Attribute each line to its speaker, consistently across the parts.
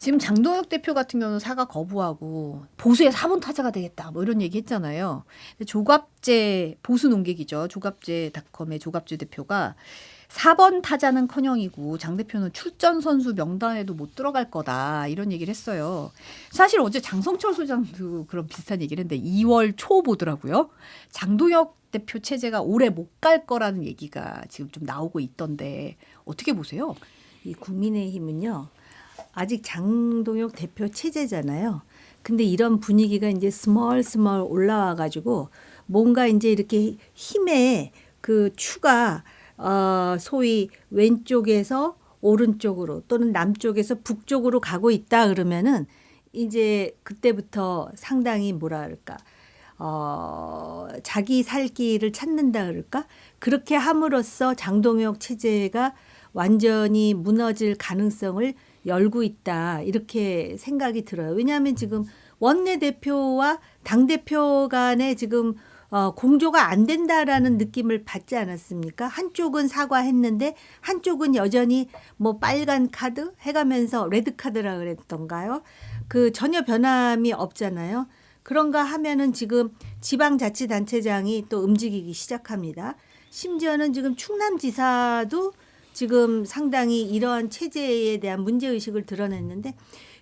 Speaker 1: 지금 장동혁 대표 같은 경우는 사과 거부하고 보수의 4번 타자가 되겠다 뭐 이런 얘기 했잖아요. 근데 조갑재 보수 농객이죠. 조갑재닷컴의 조갑재 대표가 4번 타자는커녕이고 장 대표는 출전 선수 명단에도 못 들어갈 거다 이런 얘기를 했어요. 사실 어제 장성철 소장도 그런 비슷한 얘기를 했는데 2월 초 보더라고요. 장동혁 대표 체제가 올해 못 갈 거라는 얘기가 지금 좀 나오고 있던데 어떻게 보세요?
Speaker 2: 이 국민의힘은요. 아직 장동혁 대표 체제잖아요. 근데 이런 분위기가 이제 스멀 올라와 가지고 뭔가 이제 이렇게 힘의 그 추가 소위 왼쪽에서 오른쪽으로 또는 남쪽에서 북쪽으로 가고 있다 그러면은 이제 그때부터 상당히 뭐라 그럴까 자기 살 길을 찾는다 그럴까 그렇게 함으로써 장동혁 체제가 완전히 무너질 가능성을 열고 있다 이렇게 생각이 들어요. 왜냐하면 지금 원내대표와 당대표 간에 지금 공조가 안 된다라는 느낌을 받지 않았습니까? 한쪽은 사과했는데 한쪽은 여전히 뭐 빨간 카드 해가면서 레드 카드라 그랬던가요? 그 전혀 변함이 없잖아요. 그런가 하면은 지금 지방자치단체장이 또 움직이기 시작합니다. 심지어는 지금 충남지사도 지금 상당히 이러한 체제에 대한 문제의식을 드러냈는데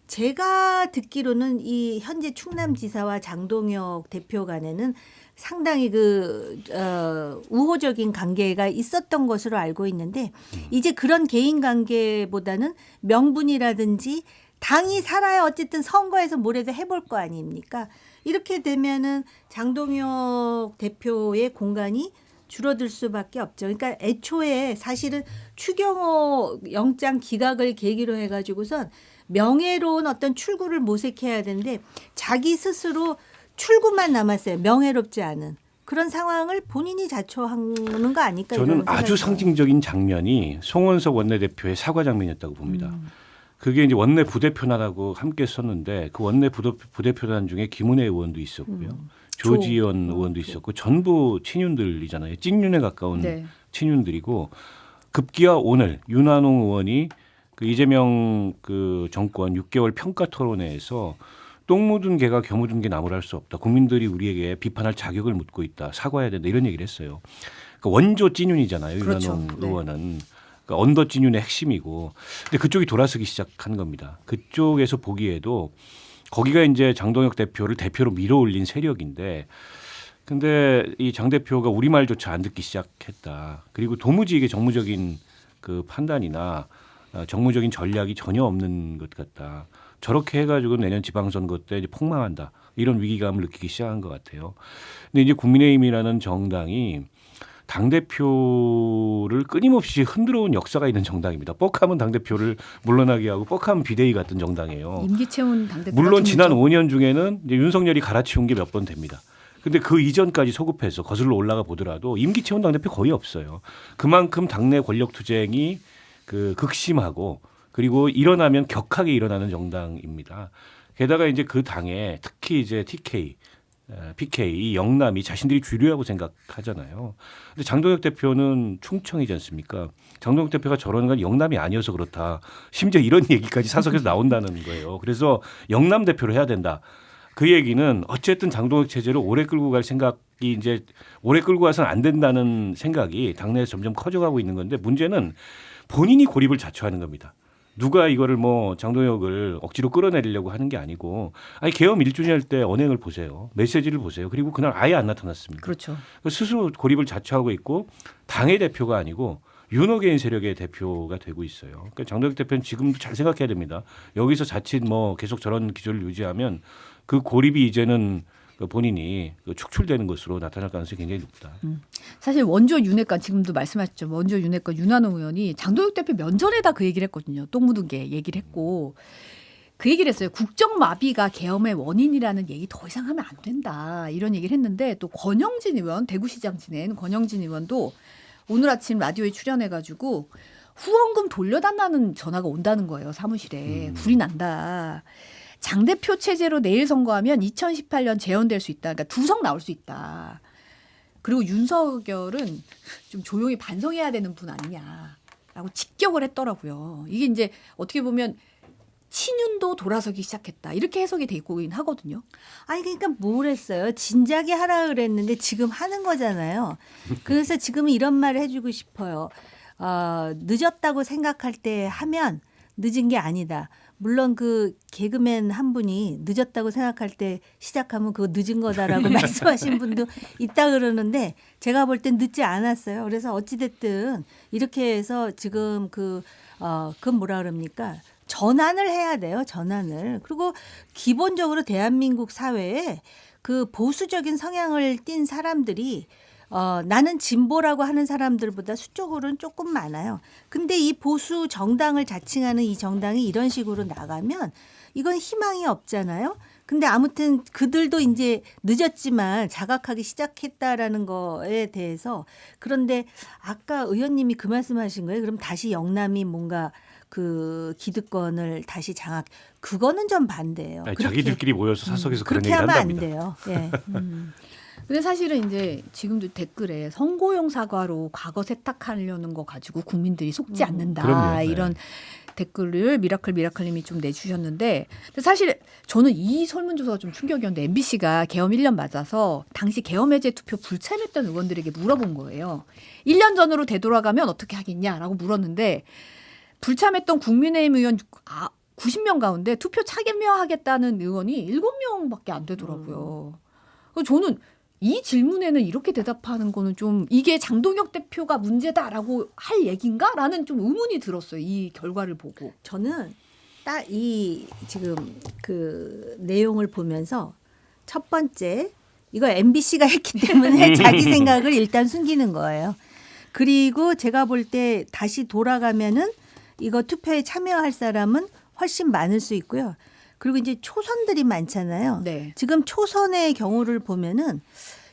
Speaker 2: 제가 듣기로는 이 현재 충남지사와 장동혁 대표 간에는 상당히 우호적인 관계가 있었던 것으로 알고 있는데 이제 그런 개인 관계보다는 명분이라든지 당이 살아야 어쨌든 선거에서 뭐라도 해볼 거 아닙니까? 이렇게 되면은 장동혁 대표의 공간이 줄어들 수밖에 없죠. 그러니까 애초에 사실은 추경호 영장 기각을 계기로 해가지고선 명예로운 어떤 출구를 모색해야 되는데 자기 스스로 출구만 남았어요. 명예롭지 않은 그런 상황을 본인이 자초하는 거 아닐까?
Speaker 3: 저는 아주 상징적인 장면이 송원석 원내대표의 사과 장면이었다고 봅니다. 그게 이제 원내 부대표단하고 함께 썼는데 그 원내 부대표단 중에 김은혜 의원도 있었고요. 조지현 의원도 있었고 전부 친윤들이잖아요. 찐윤에 가까운
Speaker 1: 네.
Speaker 3: 친윤들이고 급기야 오늘 윤한홍 의원이 그 이재명 그 정권 6개월 평가 토론회에서 똥 묻은 개가 겨 묻은 개 나무랄 수 없다. 국민들이 우리에게 비판할 자격을 묻고 있다. 사과해야 된다. 이런 얘기를 했어요. 그러니까 원조 찐윤이잖아요.
Speaker 1: 그렇죠.
Speaker 3: 윤한홍
Speaker 1: 네.
Speaker 3: 의원은. 그러니까 언더 찐윤의 핵심이고. 근데 그쪽이 돌아서기 시작한 겁니다. 그쪽에서 보기에도 거기가 이제 장동혁 대표를 대표로 밀어올린 세력인데 근데 이 장 대표가 우리말조차 안 듣기 시작했다. 그리고 도무지 이게 정무적인 그 판단이나 정무적인 전략이 전혀 없는 것 같다. 저렇게 해가지고 내년 지방선거 때 이제 폭망한다. 이런 위기감을 느끼기 시작한 것 같아요. 근데 이제 국민의힘이라는 정당이 당대표를 끊임없이 흔들어 온 역사가 있는 정당입니다. 뻑하면 당대표를 물러나게 하고 뻑하면 비대위 같은 정당이에요.
Speaker 1: 임기채운 당대표
Speaker 3: 물론 지난 5년 중에는 이제 윤석열이 갈아치운 게 몇 번 됩니다. 근데 그 이전까지 소급해서 거슬러 올라가 보더라도 임기 채운 당대표 거의 없어요. 그만큼 당내 권력 투쟁이 그 극심하고 그리고 일어나면 격하게 일어나는 정당입니다. 게다가 이제 그 당에 특히 이제 TK, PK, 이 영남이 자신들이 주류라고 생각하잖아요. 근데 장동혁 대표는 충청이지 않습니까? 장동혁 대표가 저러는 건 영남이 아니어서 그렇다. 심지어 이런 얘기까지 사석에서 나온다는 거예요. 그래서 영남 대표를 해야 된다. 그 얘기는 어쨌든 장동혁 체제를 오래 끌고 갈 생각이 이제 오래 끌고 가서는 안 된다는 생각이 당내에서 점점 커져가고 있는 건데 문제는 본인이 고립을 자초하는 겁니다. 누가 이거를 뭐 장동혁을 억지로 끌어내리려고 하는 게 아니고 아니 계엄 1주년 할 때 언행을 보세요. 메시지를 보세요. 그리고 그날 아예 안 나타났습니다.
Speaker 1: 그렇죠.
Speaker 3: 스스로 고립을 자초하고 있고 당의 대표가 아니고 윤호개인 세력의 대표가 되고 있어요. 그러니까 장동혁 대표는 지금도 잘 생각해야 됩니다. 여기서 자칫 뭐 계속 저런 기조를 유지하면 그 고립이 이제는 본인이 축출되는 것으로 나타날 가능성이 굉장히 높다.
Speaker 1: 사실 원조 윤핵관 지금도 말씀하셨죠. 원조 윤핵관 윤한홍 의원이 장동혁 대표 면전에다 그 얘기를 했거든요. 똥 묻은 게 얘기를 했고 그 얘기를 했어요. 국정마비가 계엄의 원인이라는 얘기 더 이상 하면 안 된다. 이런 얘기를 했는데 또 권영진 의원 대구시장 지낸 권영진 의원도 오늘 아침 라디오에 출연해가지고 후원금 돌려달라는 전화가 온다는 거예요. 사무실에. 불이 난다. 장 대표 체제로 내일 선거하면 2018년 재연될 수 있다. 그러니까 2석 나올 수 있다. 그리고 윤석열은 좀 조용히 반성해야 되는 분 아니냐라고 직격을 했더라고요. 이게 이제 어떻게 보면 친윤도 돌아서기 시작했다. 이렇게 해석이 돼 있긴 하거든요.
Speaker 2: 아니 그러니까 뭘 했어요? 진작에 하라 그랬는데 지금 하는 거잖아요. 그래서 지금 이런 말을 해주고 싶어요. 늦었다고 생각할 때 하면 늦은 게 아니다. 물론 그 개그맨 한 분이 늦었다고 생각할 때 시작하면 그거 늦은 거다라고 말씀하신 분도 있다 그러는데 제가 볼 땐 늦지 않았어요. 그래서 어찌됐든 이렇게 해서 지금 그건 뭐라 그럽니까? 전환을 해야 돼요. 전환을. 그리고 기본적으로 대한민국 사회에 그 보수적인 성향을 띤 사람들이 나는 진보라고 하는 사람들보다 수적으로는 조금 많아요. 근데 이 보수 정당을 자칭하는 이 정당이 이런 식으로 나가면 이건 희망이 없잖아요. 근데 아무튼 그들도 이제 늦었지만 자각하기 시작했다라는 거에 대해서 그런데 아까 의원님이 그 말씀하신 거예요. 그럼 다시 영남이 뭔가 그 기득권을 다시 그거는 좀 반대예요.
Speaker 3: 아니, 자기들끼리 모여서 사석에서 그런
Speaker 2: 그렇게
Speaker 3: 얘기를
Speaker 2: 하면 안
Speaker 3: 한답니다.
Speaker 2: 돼요. 예.
Speaker 1: 근데 사실은 이제 지금도 댓글에 선고용 사과로 과거 세탁하려는 거 가지고 국민들이 속지 않는다.
Speaker 3: 그럼요. 네.
Speaker 1: 이런 댓글을 미라클님이 좀 내주셨는데 근데 사실 저는 이 설문조사가 좀 충격이었는데 MBC가 계엄 1년 맞아서 당시 계엄 해제 투표 불참했던 의원들에게 물어본 거예요. 1년 전으로 되돌아가면 어떻게 하겠냐라고 물었는데 불참했던 국민의힘 의원 90명 가운데 투표 참여하겠다는 의원이 7명밖에 안 되더라고요. 그래서 저는 이 질문에는 이렇게 대답하는 거는 좀 이게 장동혁 대표가 문제다라고 할 얘기인가라는 좀 의문이 들었어요. 이 결과를 보고.
Speaker 2: 저는 딱 이 지금 그 내용을 보면서 첫 번째 이거 MBC가 했기 때문에 자기 생각을 일단 숨기는 거예요. 그리고 제가 볼 때 다시 돌아가면은 이거 투표에 참여할 사람은 훨씬 많을 수 있고요. 그리고 이제 초선들이 많잖아요.
Speaker 1: 네.
Speaker 2: 지금 초선의 경우를 보면은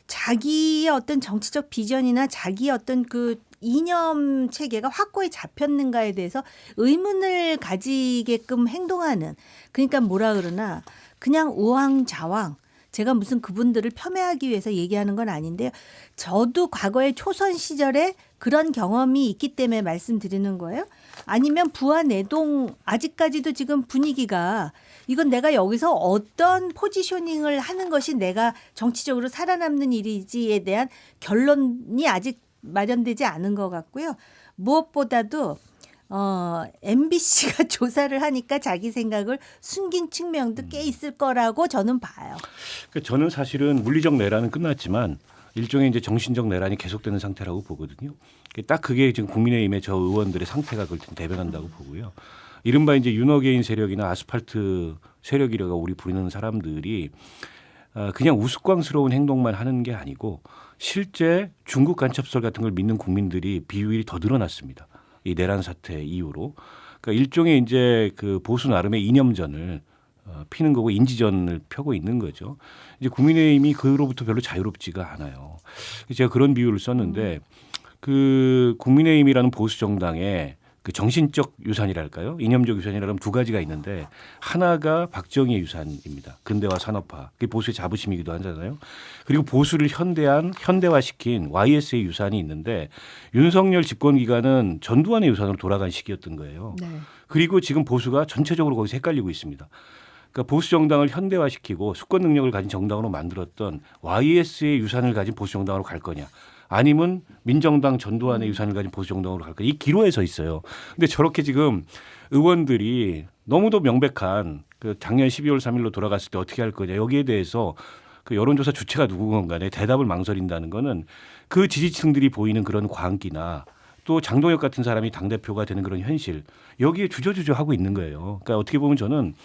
Speaker 2: 자기의 어떤 정치적 비전이나 자기의 어떤 그 이념 체계가 확고히 잡혔는가에 대해서 의문을 가지게끔 행동하는 그러니까 뭐라 그러나 그냥 우왕좌왕 제가 무슨 그분들을 폄훼하기 위해서 얘기하는 건 아닌데요. 저도 과거에 초선 시절에 그런 경험이 있기 때문에 말씀드리는 거예요. 아니면 부하 내동 아직까지도 지금 분위기가 이건 내가 여기서 어떤 포지셔닝을 하는 것이 내가 정치적으로 살아남는 일이지에 대한 결론이 아직 마련되지 않은 것 같고요. 무엇보다도 MBC가 조사를 하니까 자기 생각을 숨긴 측면도 꽤 있을 거라고 저는 봐요.
Speaker 3: 그러니까 저는 사실은 물리적 내란은 끝났지만 일종의 이제 정신적 내란이 계속되는 상태라고 보거든요. 딱 그게 지금 국민의힘의 저 의원들의 상태가 그걸 대변한다고 보고요. 이른바 이제 윤어게인 세력이나 아스팔트 세력이라고 우리 부르는 사람들이 그냥 우스꽝스러운 행동만 하는 게 아니고 실제 중국 간첩설 같은 걸 믿는 국민들이 비율이 더 늘어났습니다. 이 내란 사태 이후로. 그러니까 일종의 이제 그 보수 나름의 이념전을 피는 거고 인지전을 펴고 있는 거죠. 이제 국민의힘이 그로부터 별로 자유롭지가 않아요. 제가 그런 비유를 썼는데 그 국민의힘이라는 보수 정당의 그 정신적 유산이랄까요? 이념적 유산이라면 두 가지가 있는데 하나가 박정희의 유산입니다. 근대화 산업화. 그게 보수의 자부심이기도 하잖아요. 그리고 보수를 현대화시킨 YS의 유산이 있는데 윤석열 집권 기간은 전두환의 유산으로 돌아간 시기였던 거예요.
Speaker 1: 네.
Speaker 3: 그리고 지금 보수가 전체적으로 거기서 헷갈리고 있습니다. 그러니까 보수 정당을 현대화시키고 수권 능력을 가진 정당으로 만들었던 YS의 유산을 가진 보수 정당으로 갈 거냐. 아니면 민정당 전두환의 유산을 가진 보수 정당으로 갈 거냐. 이 기로에 서 있어요. 근데 저렇게 지금 의원들이 너무도 명백한 그 작년 12월 3일로 돌아갔을 때 어떻게 할 거냐. 여기에 대해서 그 여론조사 주체가 누구건 간에 대답을 망설인다는 거는 그 지지층들이 보이는 그런 광기나 또 장동혁 같은 사람이 당대표가 되는 그런 현실 여기에 주저주저 하고 있는 거예요. 그러니까 어떻게 보면 저는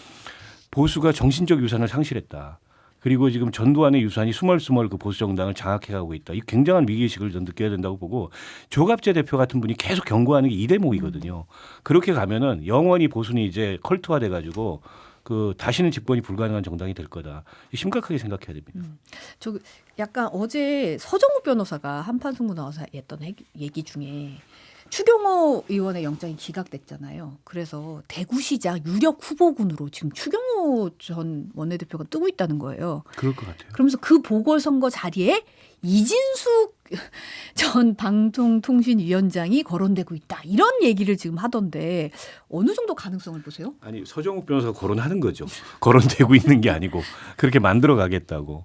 Speaker 3: 보수가 정신적 유산을 상실했다. 그리고 지금 전두환의 유산이 수멀수멀 그 보수 정당을 장악해가고 있다. 이 굉장한 위기의식을 전 느껴야 된다고 보고 조갑재 대표 같은 분이 계속 경고하는 게 이 대목이거든요. 그렇게 가면은 영원히 보수는 이제 컬트화돼가지고 그 다시는 집권이 불가능한 정당이 될 거다. 심각하게 생각해야 됩니다.
Speaker 1: 저 약간 어제 서정우 변호사가 한판승부 나와서 했던 얘기 중에 추경호 의원의 영장이 기각됐잖아요. 그래서 대구시장 유력 후보군으로 지금 추경호 전 원내대표가 뜨고 있다는 거예요.
Speaker 3: 그럴 것 같아요.
Speaker 1: 그러면서 그 보궐선거 자리에 이진숙 전 방송통신위원장이 거론되고 있다. 이런 얘기를 지금 하던데 어느 정도 가능성을 보세요?
Speaker 3: 아니 서정욱 변호사가 거론하는 거죠. 거론되고 있는 게 아니고 그렇게 만들어 가겠다고.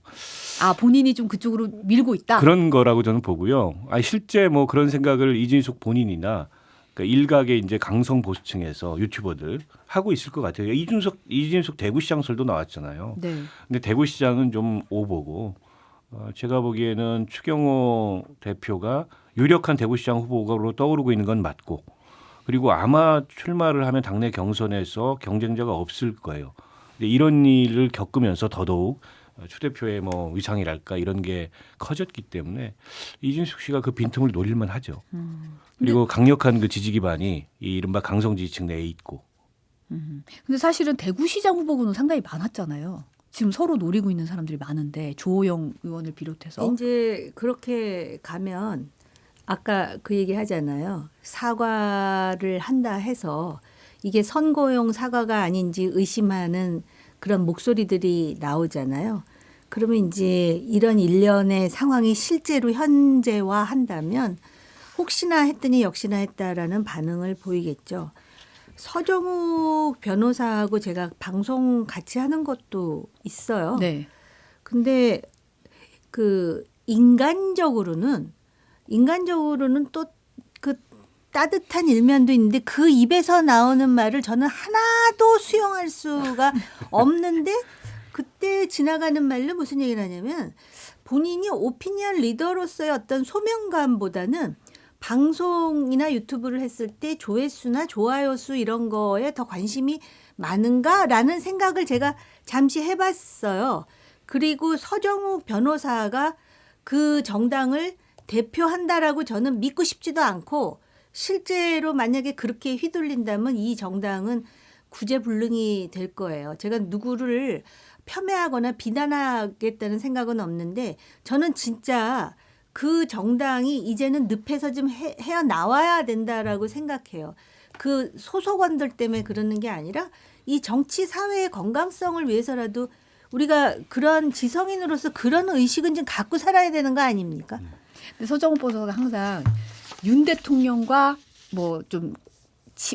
Speaker 1: 아, 본인이 좀 그쪽으로 밀고 있다.
Speaker 3: 그런 거라고 저는 보고요. 아니 실제 뭐 그런 생각을 이진숙 본인이나 그러니까 일각의 이제 강성 보수층에서 유튜버들 하고 있을 것 같아요. 이진숙 대구시장설도 나왔잖아요.
Speaker 1: 네.
Speaker 3: 근데 대구시장은 좀 오보고 제가 보기에는 추경호 대표가 유력한 대구시장 후보로 떠오르고 있는 건 맞고 그리고 아마 출마를 하면 당내 경선에서 경쟁자가 없을 거예요. 근데 이런 일을 겪으면서 더더욱 추 대표의 뭐 위상이랄까 이런 게 커졌기 때문에 이진숙 씨가 그 빈틈을 노릴만 하죠. 그리고 강력한 그 지지 기반이 이 이른바 강성 지지층 내에 있고.
Speaker 1: 근데 사실은 대구시장 후보군은 상당히 많았잖아요. 지금 서로 노리고 있는 사람들이 많은데 조호영 의원을 비롯해서
Speaker 2: 이제 그렇게 가면 아까 그 얘기 하잖아요. 사과를 한다 해서 이게 선거용 사과가 아닌지 의심하는 그런 목소리들이 나오잖아요. 그러면 이제 이런 일련의 상황이 실제로 현재화한다면 혹시나 했더니 역시나 했다라는 반응을 보이겠죠. 서정욱 변호사하고 제가 방송 같이 하는 것도 있어요.
Speaker 1: 네.
Speaker 2: 근데 그 인간적으로는 또 그 따뜻한 일면도 있는데 그 입에서 나오는 말을 저는 하나도 수용할 수가 없는데 그때 지나가는 말로 무슨 얘기를 하냐면 본인이 오피니언 리더로서의 어떤 소명감보다는 방송이나 유튜브를 했을 때 조회수나 좋아요 수 이런 거에 더 관심이 많은가라는 생각을 제가 잠시 해봤어요. 그리고 서정욱 변호사가 그 정당을 대표한다라고 저는 믿고 싶지도 않고 실제로 만약에 그렇게 휘둘린다면 이 정당은 구제불능이 될 거예요. 제가 누구를 폄훼하거나 비난하겠다는 생각은 없는데 저는 진짜 그 정당이 이제는 늪에서 좀 헤어나와야 된다라고 생각해요. 그 소속원들 때문에 그러는 게 아니라 이 정치 사회의 건강성을 위해서라도 우리가 그런 지성인으로서 그런 의식은 좀 갖고 살아야 되는 거 아닙니까?
Speaker 1: 근데 서정욱 변호사가 항상 윤 대통령과 뭐 좀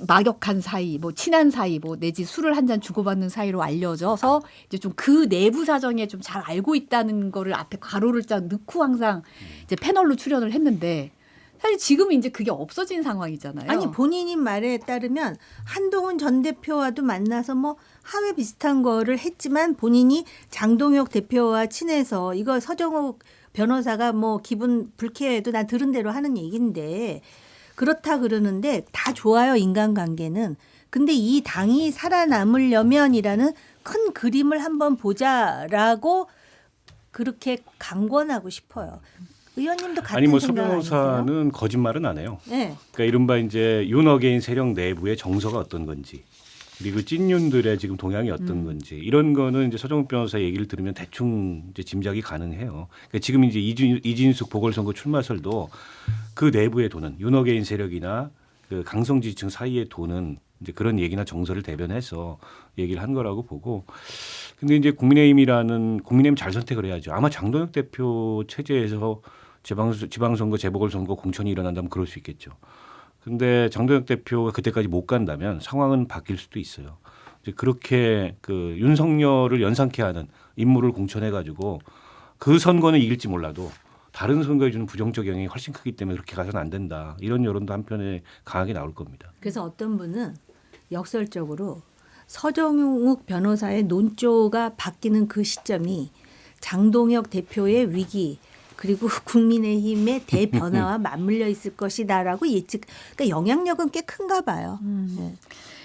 Speaker 1: 막역한 사이, 뭐 친한 사이, 뭐 내지 술을 한 잔 주고받는 사이로 알려져서 이제 좀 그 내부 사정에 좀 잘 알고 있다는 거를 앞에 괄호를 쫙 넣고 항상 이제 패널로 출연을 했는데 사실 지금은 이제 그게 없어진 상황이잖아요.
Speaker 2: 아니 본인이 말에 따르면 한동훈 전 대표와도 만나서 뭐 하회 비슷한 거를 했지만 본인이 장동혁 대표와 친해서 이거 서정욱 변호사가 뭐 기분 불쾌해도 난 들은 대로 하는 얘기인데 그렇다 그러는데 다 좋아요 인간관계는. 근데 이 당이 살아남으려면이라는 큰 그림을 한번 보자라고 그렇게 강권하고 싶어요. 의원님도 같은
Speaker 3: 아니 뭐 서
Speaker 2: 생각 아니세요?
Speaker 3: 변호사는 거짓말은 안 해요.
Speaker 2: 네.
Speaker 3: 그러니까 이른바 이제 윤어게인 세력 내부의 정서가 어떤 건지 그리고 찐윤들의 지금 동향이 어떤 건지 이런 거는 이제 서정욱 변호사 얘기를 들으면 대충 이제 짐작이 가능해요. 그러니까 지금 이제 이진숙 보궐선거 출마설도 그 내부에 도는 윤어게인 세력이나 그 강성 지지층 사이에 도는 이제 그런 얘기나 정서를 대변해서 얘기를 한 거라고 보고. 근데 이제 국민의힘 잘 선택을 해야죠. 아마 장동혁 대표 체제에서 지방선거, 재보궐선거 공천이 일어난다면 그럴 수 있겠죠. 근데 장동혁 대표가 그때까지 못 간다면 상황은 바뀔 수도 있어요. 이제 그렇게 그 윤석열을 연상케 하는 인물을 공천해가지고 그 선거는 이길지 몰라도 다른 선거에 주는 부정적 영향이 훨씬 크기 때문에 그렇게 가서는 안 된다. 이런 여론도 한편에 강하게 나올 겁니다.
Speaker 2: 그래서 어떤 분은 역설적으로 서정욱 변호사의 논조가 바뀌는 그 시점이 장동혁 대표의 위기 그리고 국민의힘의 대변화와 맞물려 있을 것이다라고 예측. 그러니까 영향력은 꽤 큰가 봐요. 네.